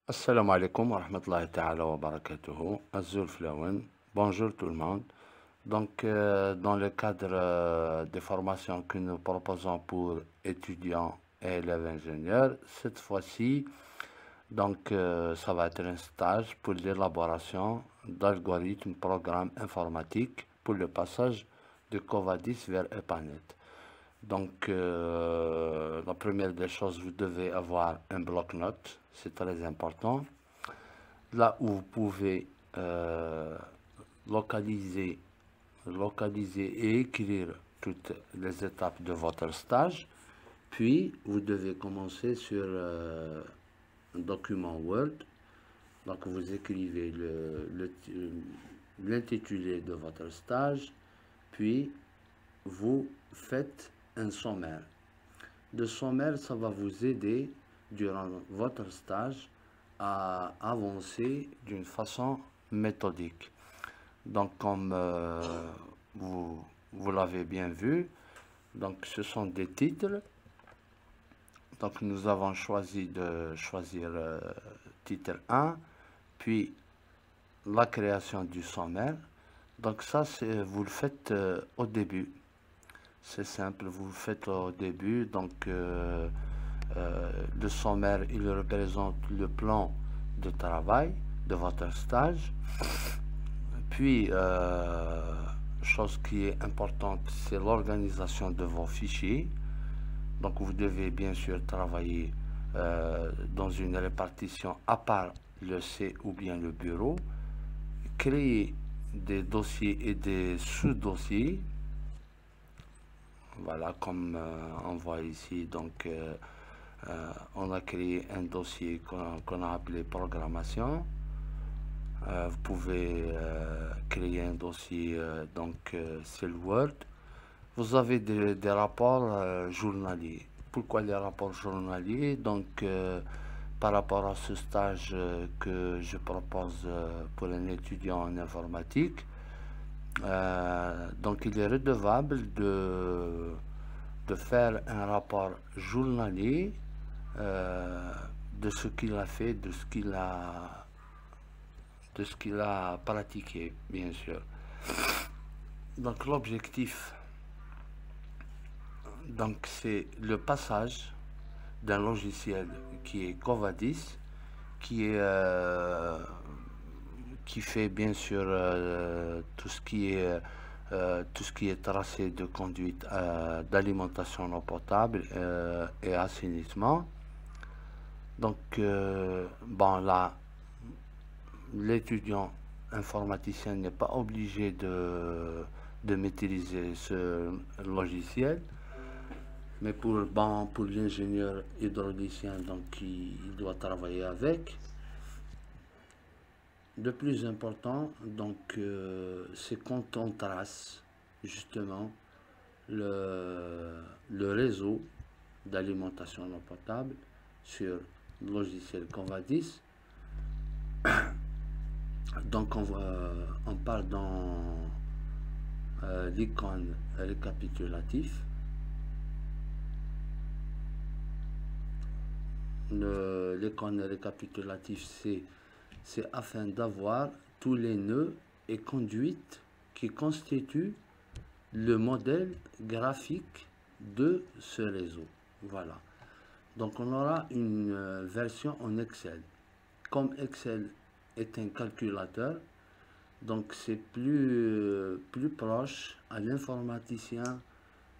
Assalamu alaikum wa rahmatullahi ta'ala wa barakatuhu. Azul Flawen. Bonjour tout le monde. Donc, dans le cadre des formations que nous proposons pour étudiants et élèves ingénieurs, cette fois-ci, ça va être un stage pour l'élaboration d'algorithmes, programmes informatiques pour le passage de Covadis vers EPANET. Donc, la première des choses, vous devez avoir un bloc-notes, c'est très important. Là où vous pouvez localiser, et écrire toutes les étapes de votre stage. Puis, vous devez commencer sur un document Word. Donc, vous écrivez l'intitulé de votre stage, puis vous faites un sommaire. Le sommaire, ça va vous aider durant votre stage à avancer d'une façon méthodique. Donc, comme vous l'avez bien vu, donc ce sont des titres. Donc, nous avons choisi de choisir titre 1, puis la création du sommaire. Donc ça, vous le faites au début. C'est simple, vous le faites au début. Donc le sommaire, il représente le plan de travail de votre stage. Puis, chose qui est importante, c'est l'organisation de vos fichiers. Donc vous devez bien sûr travailler dans une répartition à part le C ou bien le bureau. Créer des dossiers et des sous-dossiers. Voilà, comme on voit ici, donc on a créé un dossier qu'on a appelé programmation. Vous pouvez créer un dossier, c'est le Word. Vous avez des rapports journaliers. Pourquoi les rapports journaliers? Donc, par rapport à ce stage que je propose pour un étudiant en informatique, donc il est redevable de faire un rapport journalier de ce qu'il a fait, de ce qu'il a pratiqué, bien sûr. Donc l'objectif, donc c'est le passage d'un logiciel qui est Covadis, qui fait bien sûr tout ce qui est tracé de conduite d'alimentation en eau potable et assainissement. Donc bon, là, l'étudiant informaticien n'est pas obligé de maîtriser ce logiciel, mais pour l'ingénieur hydraulicien, donc il doit travailler avec. Le plus important, donc, c'est quand on trace justement le réseau d'alimentation en eau potable sur le logiciel Covadis. Donc, on parle dans l'icône récapitulatif. L'icône récapitulatif, c'est afin d'avoir tous les nœuds et conduites qui constituent le modèle graphique de ce réseau. Voilà. Donc on aura une version en Excel. Comme Excel est un calculateur, donc c'est plus proche à l'informaticien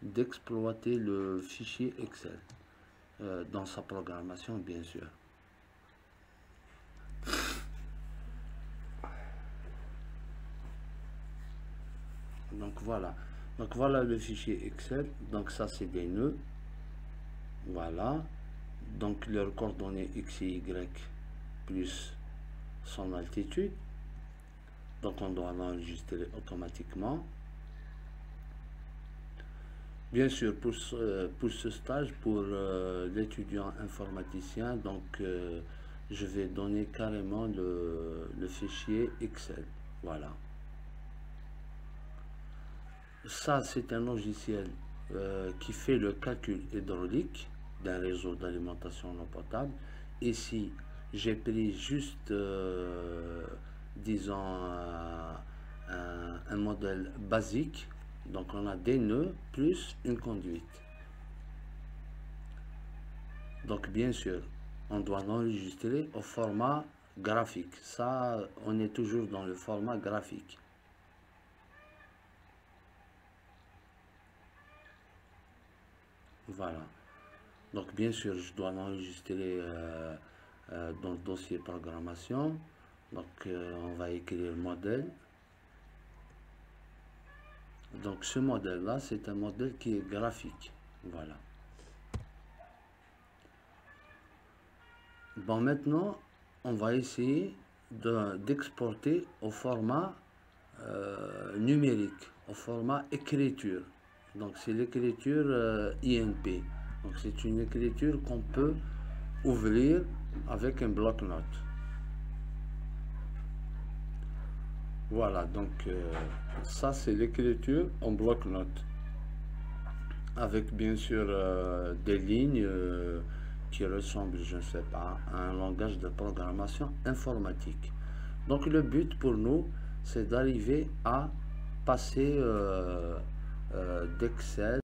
d'exploiter le fichier Excel dans sa programmation, bien sûr. Donc voilà le fichier Excel. Donc ça c'est des nœuds. Voilà. Donc leurs coordonnées X et Y plus son altitude. Donc on doit l'enregistrer automatiquement. Bien sûr, pour ce stage, pour l'étudiant informaticien, donc je vais donner carrément le fichier Excel. Voilà. Ça, c'est un logiciel qui fait le calcul hydraulique d'un réseau d'alimentation en eau potable. Ici, j'ai pris juste, disons, un modèle basique. Donc on a des nœuds plus une conduite. Donc bien sûr, on doit l'enregistrer au format graphique. Ça, on est toujours dans le format graphique. Voilà. Donc bien sûr, je dois l'enregistrer dans le dossier programmation. Donc on va écrire modèle. Donc ce modèle-là, c'est un modèle qui est graphique. Voilà. Bon, maintenant, on va essayer d'exporter au format numérique, au format écriture. Donc c'est l'écriture INP. Donc c'est une écriture qu'on peut ouvrir avec un bloc-notes. Voilà, donc ça c'est l'écriture en bloc-notes. Avec bien sûr des lignes qui ressemblent, je ne sais pas, à un langage de programmation informatique. Donc le but pour nous, c'est d'arriver à passer d'Excel